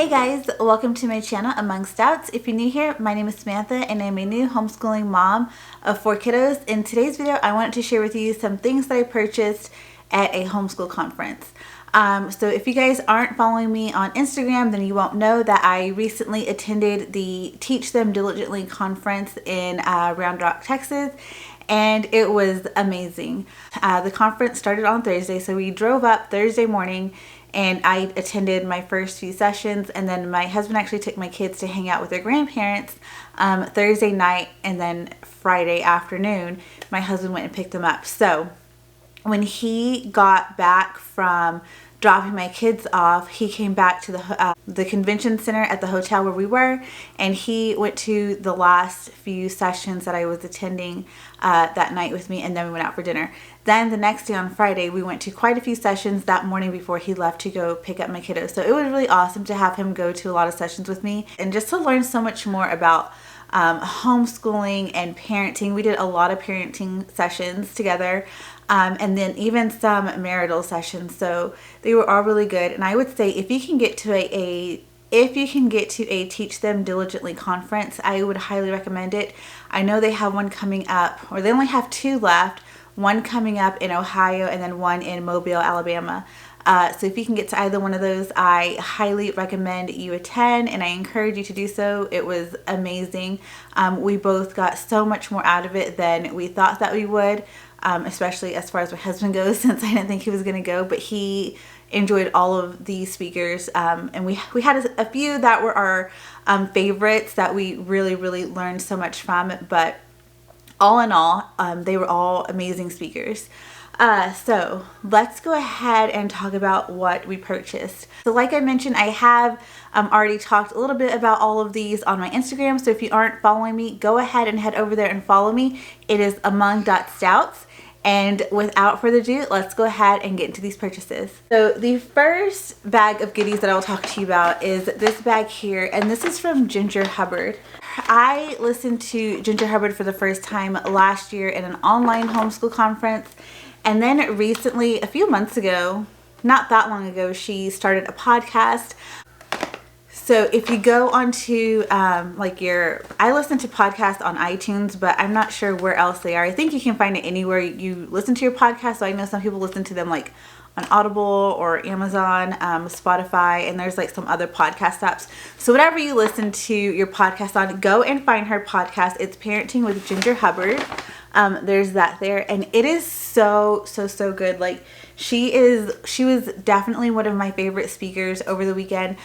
Hey guys, welcome to my channel, Among.stouts. If you're new here, my name is Samantha and I'm a new homeschooling mom of 4 kiddos. In today's video, I wanted to share with you some things that I purchased at a homeschool conference. So if you guys aren't following me on Instagram, then you won't know that I recently attended the Teach Them Diligently conference in Round Rock, Texas. And it was amazing. The conference started on Thursday, so we drove up Thursday morning and I attended my first few sessions, and then my husband actually took my kids to hang out with their grandparents Thursday night, and then Friday afternoon my husband went and picked them up. So when he got back from dropping my kids off, he came back to the convention center at the hotel where we were, and he went to the last few sessions that I was attending that night with me, and then we went out for dinner. Then the next day on Friday, we went to quite a few sessions that morning before he left to go pick up my kiddos. So it was really awesome to have him go to a lot of sessions with me and just to learn so much more about homeschooling and parenting. We did a lot of parenting sessions together. And then even some marital sessions, so they were all really good. And I would say if you can get to a Teach Them Diligently conference, I would highly recommend it. I know they have one coming up, or they only have 2 left, one coming up in Ohio and then one in Mobile, Alabama. So if you can get to either one of those, I highly recommend you attend, and I encourage you to do so. It was amazing. We both got so much more out of it than we thought that we would. Especially as far as my husband goes, since I didn't think he was going to go, but he enjoyed all of the speakers, and we had a few that were our favorites that we really learned so much from, but all in all, they were all amazing speakers. So let's go ahead and talk about what we purchased. So like I mentioned, I have already talked a little bit about all of these on my Instagram, so if you aren't following me, go ahead and head over there and follow me. It is among.stouts. And without further ado, let's go ahead and get into these purchases. So the first bag of goodies that I will talk to you about is this bag here, and this is from Ginger Hubbard. I listened to Ginger Hubbard for the first time last year in an online homeschool conference, and then recently, a few months ago, not that long ago, she started a podcast. So if you go onto I listen to podcasts on iTunes, but I'm not sure where else they are. I think you can find it anywhere you listen to your podcast. So I know some people listen to them like on Audible or Amazon, Spotify, and there's like some other podcast apps. So whatever you listen to your podcast on, go and find her podcast. It's Parenting with Ginger Hubbard. There's that there, and it is so good. Like she was definitely one of my favorite speakers over the weekend.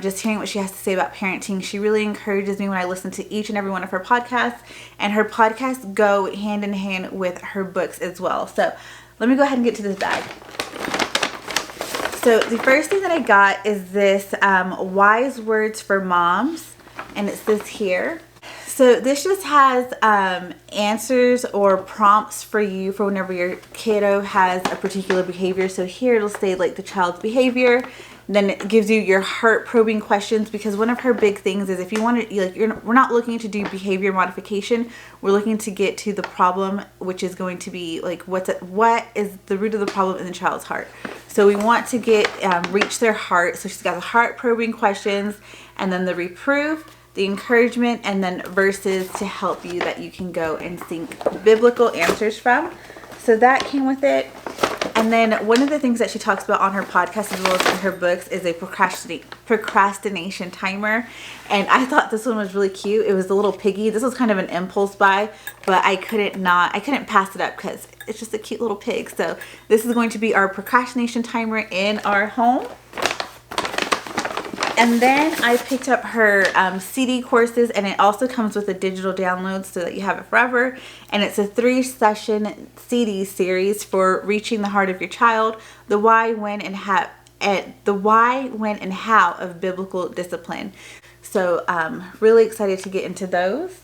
Just hearing what she has to say about parenting, she really encourages me when I listen to each and every one of her podcasts, and her podcasts go hand in hand with her books as well. So let me go ahead and get to this bag. So the first thing that I got is this Wise Words for Moms, and it's this here. So this just has answers or prompts for you for whenever your kiddo has a particular behavior. So here it'll say like the child's behavior. Then it gives you your heart-probing questions, because one of her big things is if you want to, we're not looking to do behavior modification. We're looking to get to the problem, which is going to be like what is the root of the problem in the child's heart. So we want to reach their heart. So she's got the heart-probing questions, and then the reproof, the encouragement, and then verses to help you that you can go and think biblical answers from. So that came with it. And then one of the things that she talks about on her podcast as well as in her books is a procrastination timer. And I thought this one was really cute. It was a little piggy. This was kind of an impulse buy, but I couldn't pass it up because it's just a cute little pig. So this is going to be our procrastination timer in our home. And then I picked up her CD courses, and it also comes with a digital download so that you have it forever. And it's a 3-session CD series for reaching the heart of your child, the why, when, and how of biblical discipline. So really excited to get into those.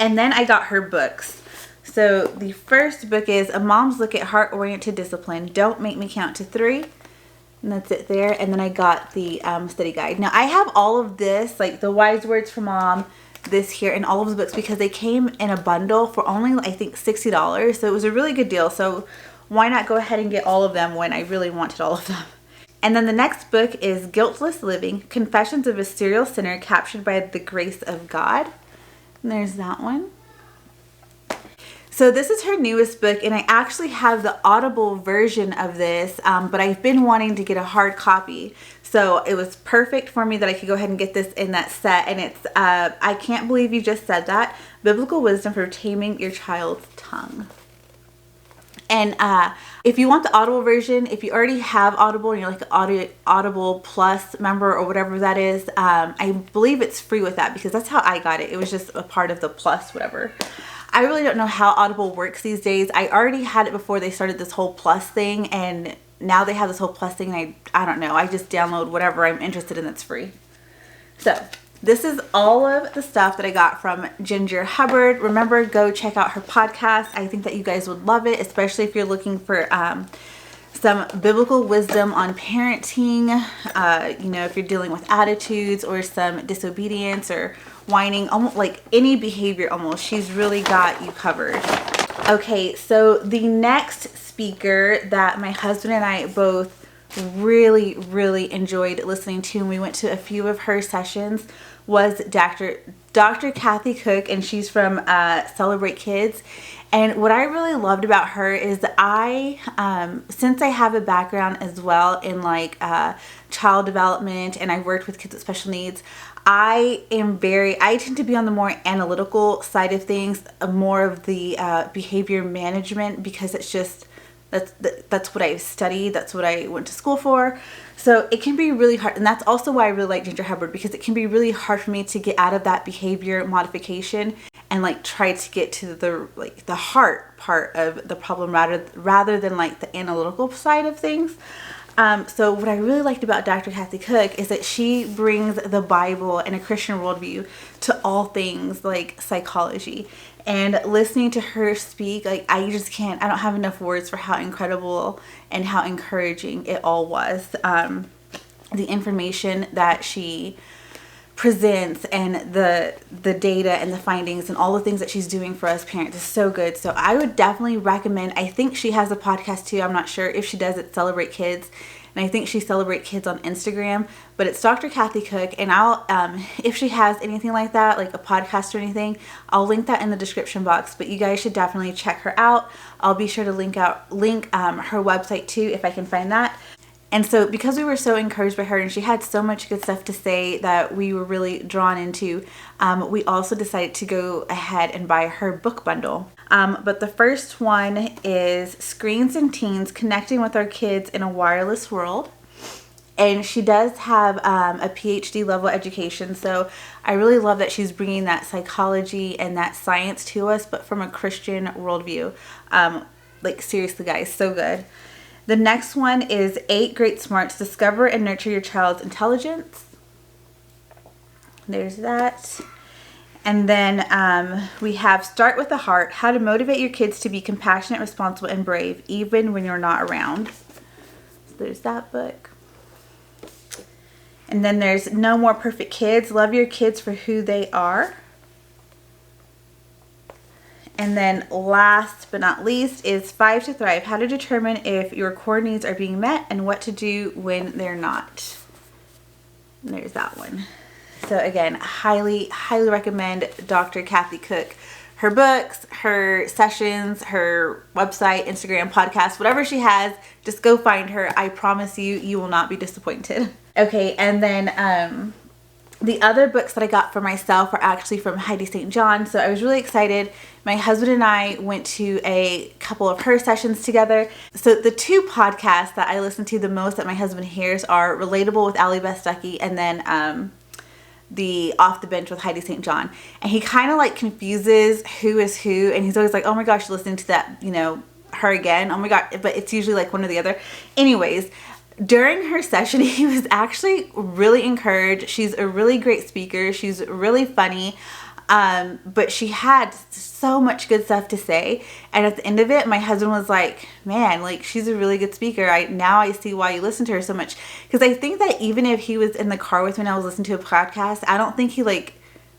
And then I got her books. So the first book is A Mom's Look at Heart-Oriented Discipline. Don't Make Me Count to 3. And that's it there. And then I got the study guide. Now I have all of this, like the Wise Words for Mom, this here, and all of the books, because they came in a bundle for only I think $60. So it was a really good deal. So why not go ahead and get all of them when I really wanted all of them? And then the next book is Guiltless Living, Confessions of a Serial Sinner Captured by the Grace of God. And there's that one. So this is her newest book, and I actually have the Audible version of this, but I've been wanting to get a hard copy. So it was perfect for me that I could go ahead and get this in that set. And it's, I Can't Believe You Just Said That, Biblical Wisdom for Taming Your Child's Tongue. And if you want the Audible version, if you already have Audible and you're like an Audible Plus member or whatever that is, I believe it's free with that because that's how I got it. It was just a part of the Plus, whatever. I really don't know how Audible works these days. I already had it before they started this whole Plus thing, and now they have this whole Plus thing, and I don't know. I just download whatever I'm interested in that's free. So this is all of the stuff that I got from Ginger Hubbard. Remember, go check out her podcast. I think that you guys would love it, especially if you're looking for some biblical wisdom on parenting. You know, if you're dealing with attitudes or some disobedience or whining, almost like any behavior almost. She's really got you covered. Okay, so the next speaker that my husband and I both really enjoyed listening to, and we went to a few of her sessions, was Dr. Kathy Koch, and she's from Celebrate Kids. And what I really loved about her is that since I have a background as well in like child development, and I've worked with kids with special needs, I tend to be on the more analytical side of things, more of the behavior management, because it's just, that's what I studied, that's what I went to school for. So it can be really hard, and that's also why I really like Ginger Hubbard, because it can be really hard for me to get out of that behavior modification and like try to get to the heart part of the problem rather than like the analytical side of things. So what I really liked about Dr. Kathy Koch is that she brings the Bible and a Christian worldview to all things like psychology. And listening to her speak, like I don't have enough words for how incredible and how encouraging it all was. The information that she presents and the data and the findings and all the things that she's doing for us parents is so good. So I would definitely recommend, I think she has a podcast too. I'm not sure if she does it, Celebrate Kids. And I think she Celebrate Kids on Instagram, but it's Dr. Kathy Koch. And I'll, if she has anything like that, like a podcast or anything, I'll link that in the description box, but you guys should definitely check her out. I'll be sure to link her website too, if I can find that. And so because we were so encouraged by her and she had so much good stuff to say that we were really drawn into, we also decided to go ahead and buy her book bundle. But the first one is Screens and Teens, Connecting with Our Kids in a Wireless World. And she does have a PhD level education. So I really love that she's bringing that psychology and that science to us, but from a Christian worldview. Like seriously guys, so good. The next one is 8 Great Smarts, Discover and Nurture Your Child's Intelligence. There's that. And then we have Start with the Heart, How to Motivate Your Kids to be Compassionate, Responsible, and Brave, even when you're not around. So there's that book. And then there's No More Perfect Kids, Love Your Kids for Who They Are. And then last but not least is 5 to Thrive, How to Determine if your core needs are being met and what to do when they're not. And there's that one. So again, highly recommend Dr. Kathy Koch. Her books, her sessions, her website, Instagram, podcast, whatever she has, just go find her. I promise you, you will not be disappointed. Okay, and then the other books that I got for myself are actually from Heidi St. So I was really excited. My husband and I went to a couple of her sessions together. So the 2 podcasts that I listen to the most that my husband hears are Relatable with Allie Beth Stuckey, and then the Off the Bench with Heidi St. And he kind of like confuses who is who, and he's always like, oh my gosh, listening to that, you know, her again. Oh my god, but it's usually like one or the other. Anyways, during her session, he was actually really encouraged. She's a really great speaker. She's really funny. But she had so much good stuff to say. And at the end of it, my husband was like, man, like she's a really good speaker. Now I see why you listen to her so much. Because I think that even if he was in the car with me and I was listening to a podcast, I don't think he like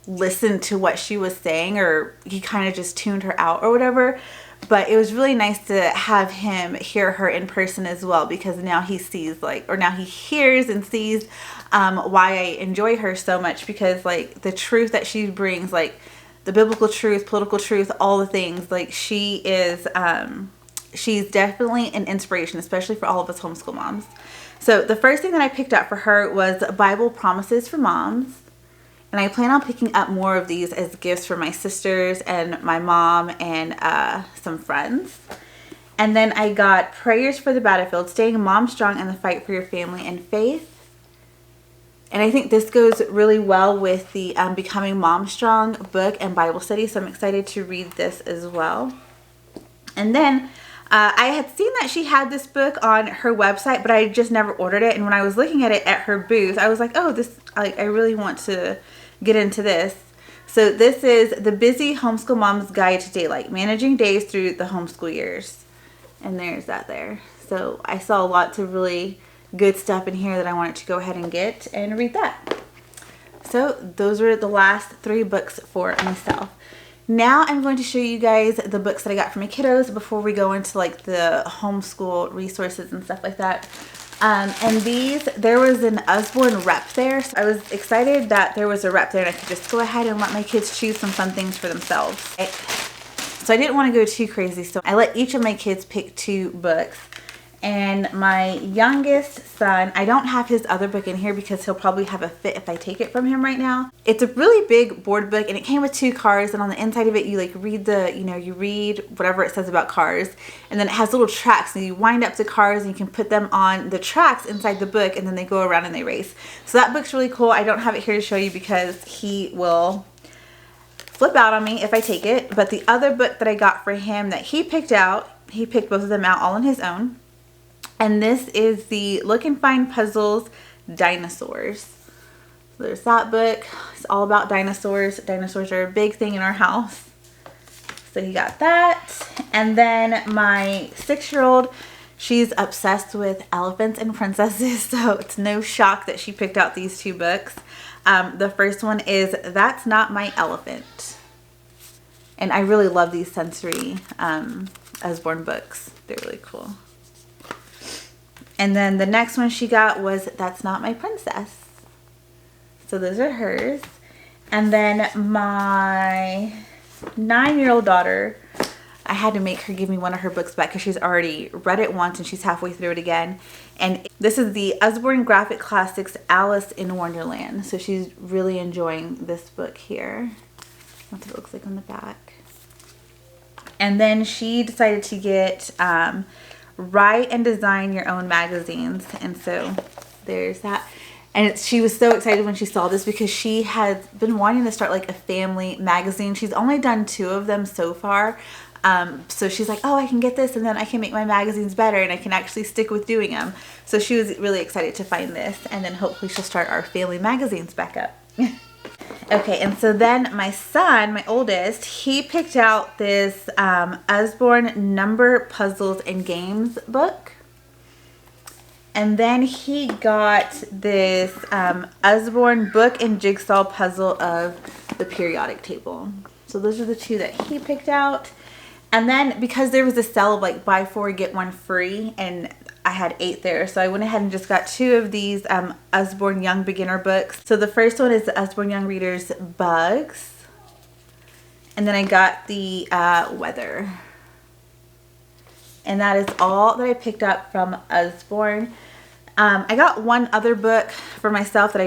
listened to what she was saying, or he kind of just tuned her out or whatever. But it was really nice to have him hear her in person as well, because now he sees now he hears and sees why I enjoy her so much, because like the truth that she brings, like the biblical truth, political truth, all the things, like she is she's definitely an inspiration, especially for all of us homeschool moms. So the first thing that I picked up for her was Bible Promises for Moms. And I plan on picking up more of these as gifts for my sisters and my mom and some friends. And then I got Prayers for the Battlefield, Staying Mom Strong in the Fight for Your Family and Faith. And I think this goes really well with the Becoming Mom Strong book and Bible study. So I'm excited to read this as well. And then I had seen that she had this book on her website, but I just never ordered it. And when I was looking at it at her booth, I was like, oh, this, I really want to get into this. So this is The Busy Homeschool Mom's Guide to Daylight, Managing Days Through the Homeschool Years. And there's that there. So I saw lots of really good stuff in here that I wanted to go ahead and get and read that. So those were the last 3 books for myself. Now I'm going to show you guys the books that I got for my kiddos before we go into like the homeschool resources and stuff like that. And these, there was an Usborne rep there. So I was excited that there was a rep there and I could just go ahead and let my kids choose some fun things for themselves. So I didn't want to go too crazy. So I let each of my kids pick 2 books. And my youngest son, I don't have his other book in here because he'll probably have a fit if I take it from him right now. It's a really big board book and it came with 2 cars, and on the inside of it you like read the, you read whatever it says about cars, and then it has little tracks and you wind up the cars and you can put them on the tracks inside the book and then they go around and they race. So that book's really cool. I don't have it here to show you because he will flip out on me if I take it. But the other book that I got for him that he picked out, he picked both of them out all on his own. And this is the Look and Find Puzzles Dinosaurs. So there's that book. It's all about dinosaurs. Dinosaurs are a big thing in our house. So he got that. And then my 6-year-old, she's obsessed with elephants and princesses. So it's no shock that she picked out these 2 books. The first one is That's Not My Elephant. And I really love these sensory Usborne books. They're really cool. And then the next one she got was That's Not My Princess. So those are hers. And then my 9-year-old daughter, I had to make her give me one of her books back because she's already read it once and she's halfway through it again. And this is the Usborne Graphic Classics Alice in Wonderland. So she's really enjoying this book here. That's what it looks like on the back. And then she decided to get Write and Design Your Own Magazines. And so there's that. And she was so excited when she saw this because she has been wanting to start like a family magazine. She's only done 2 of them so far. So she's like, oh, I can get this and then I can make my magazines better and I can actually stick with doing them. So she was really excited to find this, and then hopefully she'll start our family magazines back up. Okay, and so then my son, my oldest, he picked out this Usborne Number Puzzles and Games book. And then he got this Usborne Book and Jigsaw Puzzle of the Periodic Table. So those are the 2 that he picked out. And then because there was a sale of like buy 4 get 1 free, and I had 8 there, so I went ahead and just got 2 of these Usborne Young Beginner books. So the first one is the Usborne Young Readers Bugs, and then I got the Weather. And that is all that I picked up from Usborne. I got one other book for myself that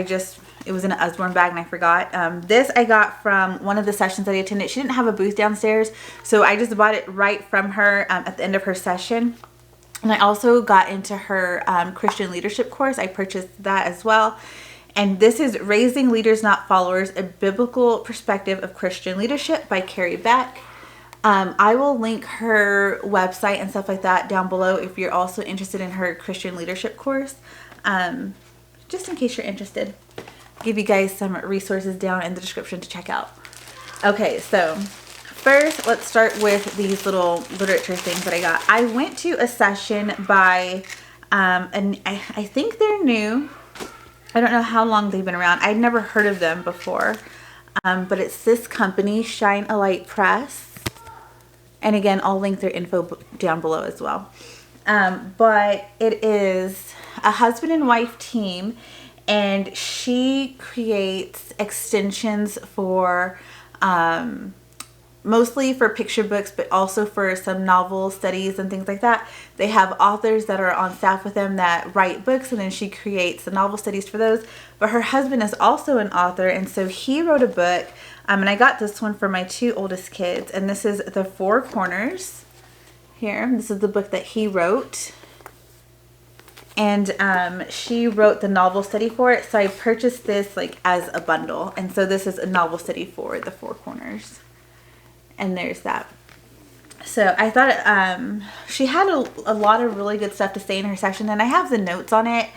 it was in an Usborne bag and I forgot. This I got from one of the sessions that I attended. She didn't have a booth downstairs, so I just bought it right from her at the end of her session. And I also got into her Christian leadership course. I purchased that as well. And this is Raising Leaders Not Followers, A Biblical Perspective of Christian Leadership by Kerry Beck. I will link her website and stuff like that down below if you're also interested in her Christian leadership course. Just in case you're interested. I'll give you guys some resources down in the description to check out. Okay, so first let's start with these little literature things that I got. I went to a session by, and I think they're new. I don't know how long they've been around. I'd never heard of them before. But it's this company, Shine a Light Press. And again, I'll link their info down below as well. But it is a husband and wife team, and she creates extensions for mostly for picture books, but also for some novel studies and things like that. They have authors that are on staff with them that write books, and then she creates the novel studies for those. But her husband is also an author, and so he wrote a book, and I got this one for my 2 oldest kids, and this is The Four Corners. Here, this is the book that he wrote. And she wrote the novel study for it, so I purchased this like as a bundle. And so this is a novel study for The Four Corners. And there's that. So I thought she had a lot of really good stuff to say in her session, and I have the notes on it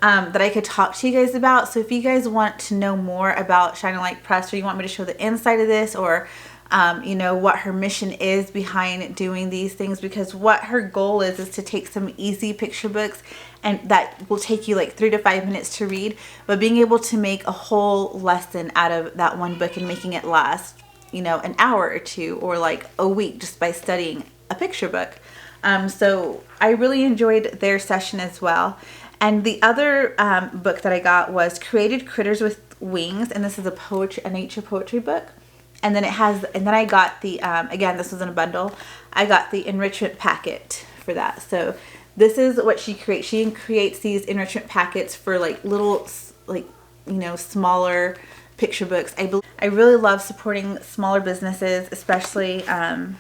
that I could talk to you guys about. So if you guys want to know more about Shining Light Press, or you want me to show the inside of this, or you know, what her mission is behind doing these things, because what her goal is to take some easy picture books, and that will take you like 3 to 5 minutes to read, but being able to make a whole lesson out of that one book and making it last, you know, an hour or 2 or like a week just by studying a picture book. So I really enjoyed their session as well. And the other book that I got was Created Critters with Wings, and this is a nature poetry book. And then I got the, again, this was in a bundle, I got the enrichment packet for that. So this is what she creates. She creates these enrichment packets for like little, like, you know, smaller picture books. I really love supporting smaller businesses, especially in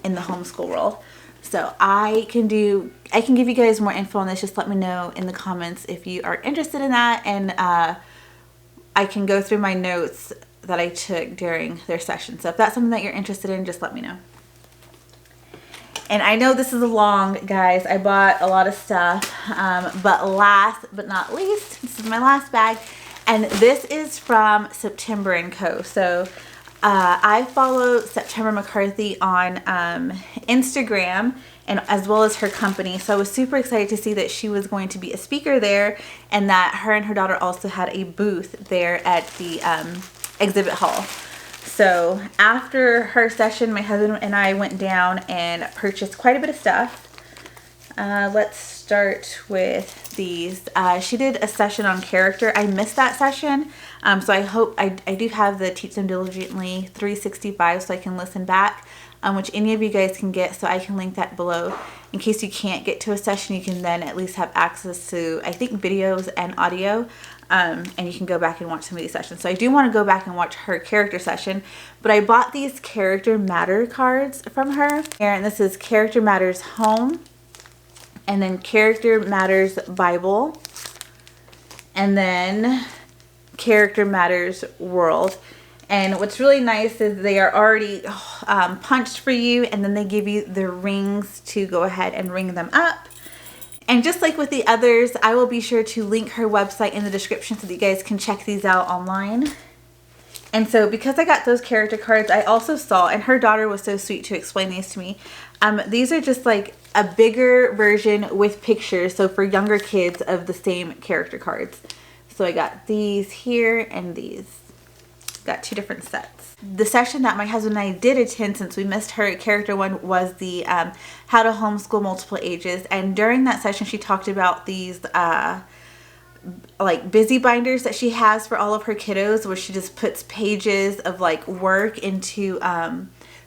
the homeschool world. So I can give you guys more info on this. Just let me know in the comments if you are interested in that, and I can go through my notes that I took during their session. So if that's something that you're interested in, just let me know. And I know this is long, guys. I bought a lot of stuff, but last but not least, this is my last bag, and this is from September & Co. So I follow September McCarthy on Instagram, and as well as her company. So I was super excited to see that she was going to be a speaker there, and that her and her daughter also had a booth there at the exhibit hall. So after her session, my husband and I went down and purchased quite a bit of stuff. Let's start with these. She did a session on character. I missed that session, so I hope I do have the Teach Them Diligently 365, so I can listen back, which any of you guys can get, so I can link that below. In case you can't get to a session, you can then at least have access to, I think, videos and audio, and you can go back and watch some of these sessions. So I do want to go back and watch her character session, but I bought these Character Matter cards from her. And this is Character Matters Home, and then Character Matters Bible, and then Character Matters World. And what's really nice is they are already punched for you, and then they give you the rings to go ahead and ring them up. And just like with the others, I will be sure to link her website in the description so that you guys can check these out online. And so because I got those character cards, I also saw, and her daughter was so sweet to explain these to me, these are just like a bigger version with pictures, so for younger kids, of the same character cards. So I got these here and these. Got 2 different sets. The session that my husband and I did attend, since we missed her character one, was the How to Homeschool Multiple Ages. And during that session, she talked about these like busy binders that she has for all of her kiddos, where she just puts pages of like work into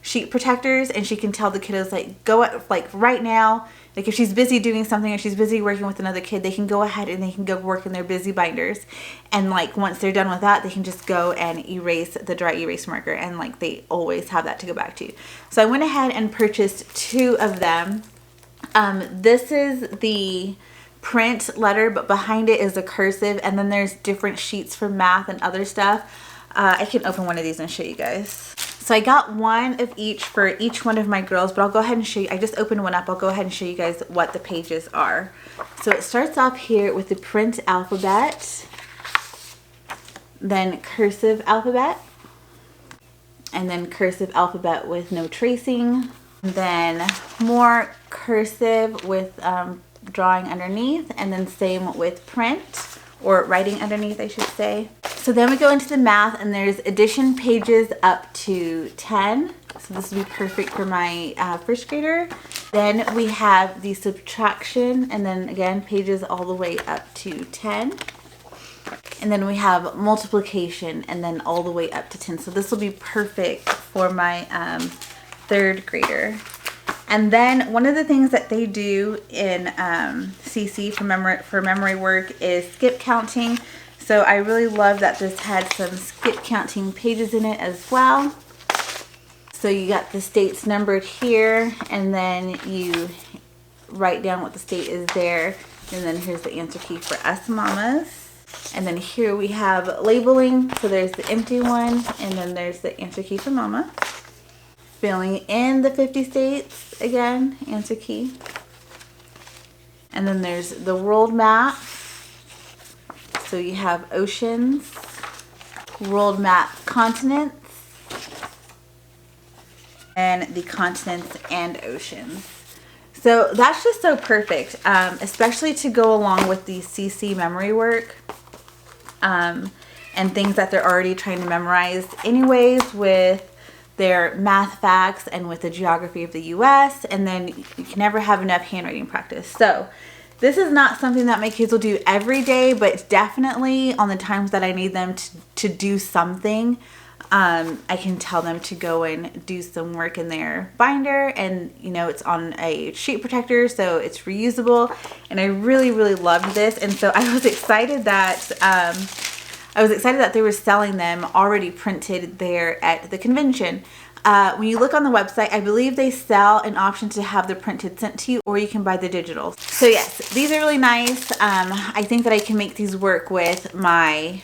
sheet protectors, and she can tell the kiddos like go like right now, like if she's busy doing something or she's busy working with another kid, they can go ahead and they can go work in their busy binders, and like once they're done with that, they can just go and erase the dry erase marker, and like they always have that to go back to. So I went ahead and purchased 2 of them. This is the print letter, but behind it is a cursive, and then there's different sheets for math and other stuff. I can open one of these and show you guys. So I got one of each for each one of my girls, but I'll go ahead and show you. I just opened one up. I'll go ahead and show you guys what the pages are. So it starts off here with the print alphabet, then cursive alphabet, and then cursive alphabet with no tracing, then more cursive with drawing underneath, and then same with print, or writing underneath, I should say. So then we go into the math, and there's addition pages up to 10. So this would be perfect for my first grader. Then we have the subtraction, and then again, pages all the way up to 10. And then we have multiplication, and then all the way up to 10. So this will be perfect for my third grader. And then one of the things that they do in CC for memory work is skip counting. So I really love that this had some skip counting pages in it as well. So you got the states numbered here, and then you write down what the state is there. And then here's the answer key for us mamas. And then here we have labeling. So there's the empty one, and then there's the answer key for mama. Filling in the 50 states, again, answer key. And then there's the world map. So you have oceans, world map continents, and the continents and oceans. So that's just so perfect, especially to go along with the CC memory work and things that they're already trying to memorize anyways with their math facts and with the geography of the US, and then you can never have enough handwriting practice. So this is not something that my kids will do every day, but definitely on the times that I need them to do something, I can tell them to go and do some work in their binder, and you know, it's on a sheet protector, so it's reusable, and I really loved this. And so I was excited that they were selling them already printed there at the convention. When you look on the website, I believe they sell an option to have the printed sent to you, or you can buy the digital. So yes, these are really nice. I think that I can make these work with my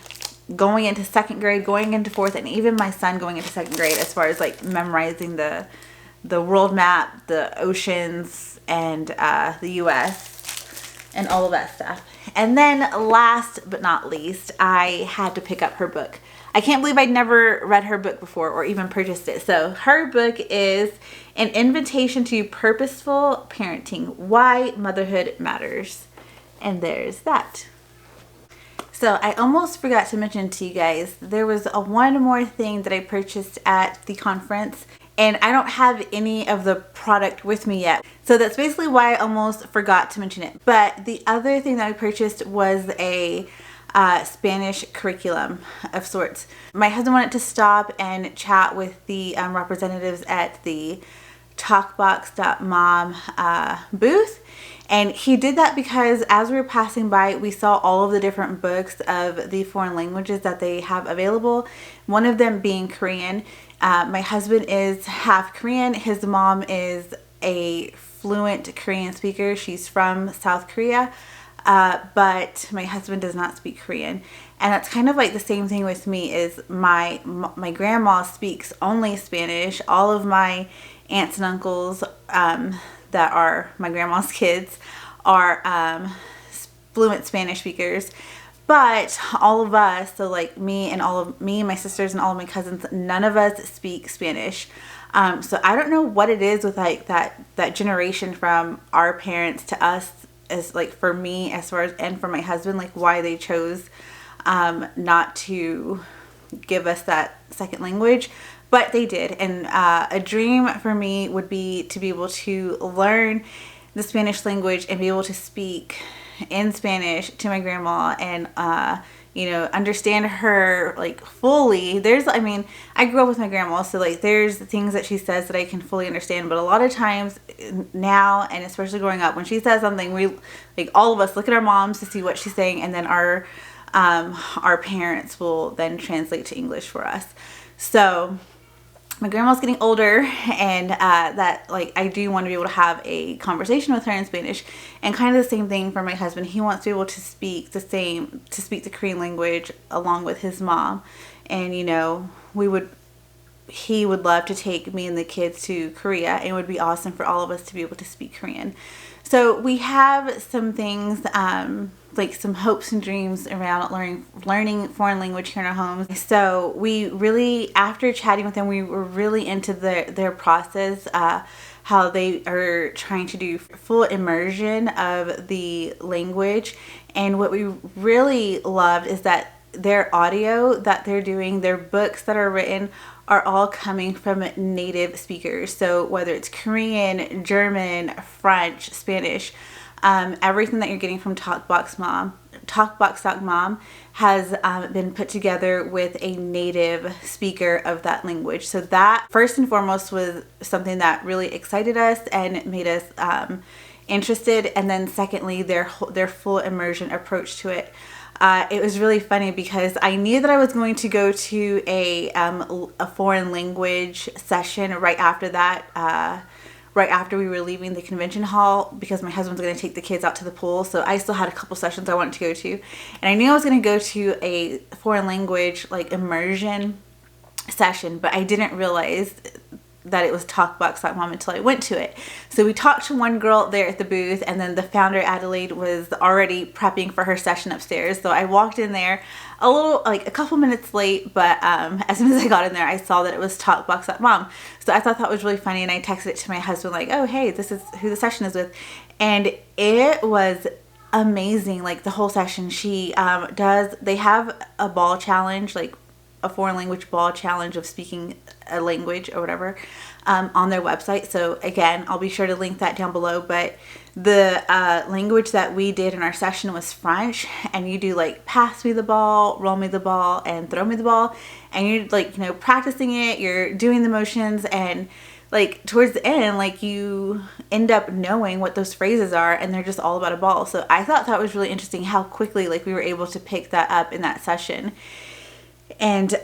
going into second grade, going into fourth, and even my son going into second grade, as far as like memorizing the world map, the oceans, and the US, and all of that stuff. And then last but not least, I had to pick up her book. I can't believe I'd never read her book before or even purchased it. So her book is An Invitation to Purposeful Parenting, Why Motherhood Matters. And there's that. So I almost forgot to mention to you guys, there was one more thing that I purchased at the conference, and I don't have any of the product with me yet. So that's basically why I almost forgot to mention it. But the other thing that I purchased was a Spanish curriculum of sorts. My husband wanted to stop and chat with the representatives at the Talkbox.Mom booth. And he did that because as we were passing by, we saw all of the different books of the foreign languages that they have available. One of them being Korean. My husband is half Korean. His mom is a fluent Korean speaker. She's from South Korea. But my husband does not speak Korean. And it's kind of like the same thing with me, is my grandma speaks only Spanish. All of my aunts and uncles that are my grandma's kids are fluent Spanish speakers. But all of us, so like me and my sisters and all of my cousins, none of us speak Spanish. So I don't know what it is with like that generation from our parents to us, as like for me as far as, and for my husband, like why they chose not to give us that second language, but they did. And a dream for me would be to be able to learn the Spanish language and be able to speak in Spanish to my grandma and you know, understand her like fully. I grew up with my grandma, so like there's things that she says that I can fully understand, but a lot of times now, and especially growing up, when she says something, we like all of us look at our moms to see what she's saying, and then our parents will then translate to English for us. So my grandma's getting older, and that like I do want to be able to have a conversation with her in Spanish. And kind of the same thing for my husband. He wants to be able to speak the Korean language along with his mom. And you know, he would love to take me and the kids to Korea, and it would be awesome for all of us to be able to speak Korean. So we have some things like some hopes and dreams around learning foreign language here in our homes. So we really, after chatting with them, we were really into their process, how they are trying to do full immersion of the language. And what we really loved is that their audio that they're doing, their books that are written, are all coming from native speakers. So whether it's Korean, German, French, Spanish, everything that you're getting from Talkbox.Mom has been put together with a native speaker of that language. So that first and foremost was something that really excited us and made us interested. And then secondly, their full immersion approach to it. It was really funny because I knew that I was going to go to a foreign language session right after that, right after we were leaving the convention hall, because my husband's going to take the kids out to the pool. So I still had a couple sessions I wanted to go to, and I knew I was going to go to a foreign language like immersion session, but I didn't realize that it was Talkbox.Mom until I went to it. So we talked to one girl there at the booth, and then the founder, Adelaide, was already prepping for her session upstairs. So I walked in there a couple minutes late, but as soon as I got in there, I saw that it was Talkbox.Mom. So I thought that was really funny, and I texted it to my husband like, oh, hey, this is who the session is with. And it was amazing. Like the whole session, they have a ball challenge, like a foreign language ball challenge of speaking a language or whatever, on their website. So again, I'll be sure to link that down below. But the language that we did in our session was French, and you do like pass me the ball, roll me the ball, and throw me the ball, and you're like, you know, practicing it, you're doing the motions, and like towards the end, like you end up knowing what those phrases are, and they're just all about a ball. So I thought that was really interesting how quickly like we were able to pick that up in that session. And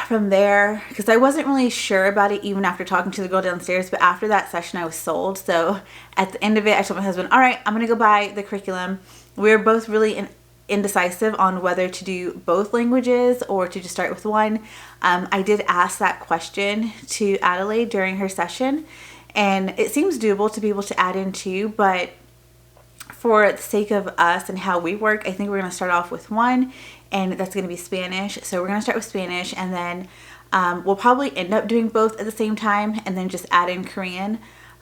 from there, because I wasn't really sure about it even after talking to the girl downstairs, but after that session I was sold. So at the end of it, I told my husband, all right, I'm gonna go buy the curriculum. We were both really indecisive on whether to do both languages or to just start with one. I did ask that question to Adelaide during her session, and it seems doable to be able to add in two, but for the sake of us and how we work, I think we're going to start off with one, and that's going to be Spanish. So we're going to start with Spanish, and then we'll probably end up doing both at the same time, and then just add in Korean.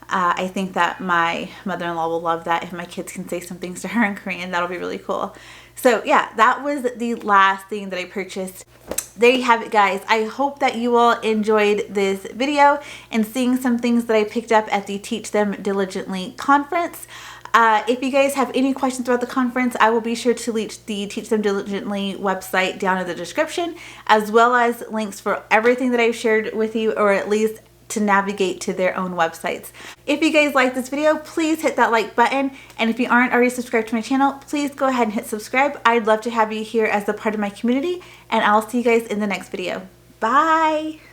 I think that my mother-in-law will love that. If my kids can say some things to her in Korean, that'll be really cool. So yeah, that was the last thing that I purchased. There you have it, guys. I hope that you all enjoyed this video and seeing some things that I picked up at the Teach Them Diligently conference. If you guys have any questions about the conference, I will be sure to link the Teach Them Diligently website down in the description, as well as links for everything that I've shared with you, or at least to navigate to their own websites. If you guys like this video, please hit that like button. And if you aren't already subscribed to my channel, please go ahead and hit subscribe. I'd love to have you here as a part of my community, and I'll see you guys in the next video. Bye!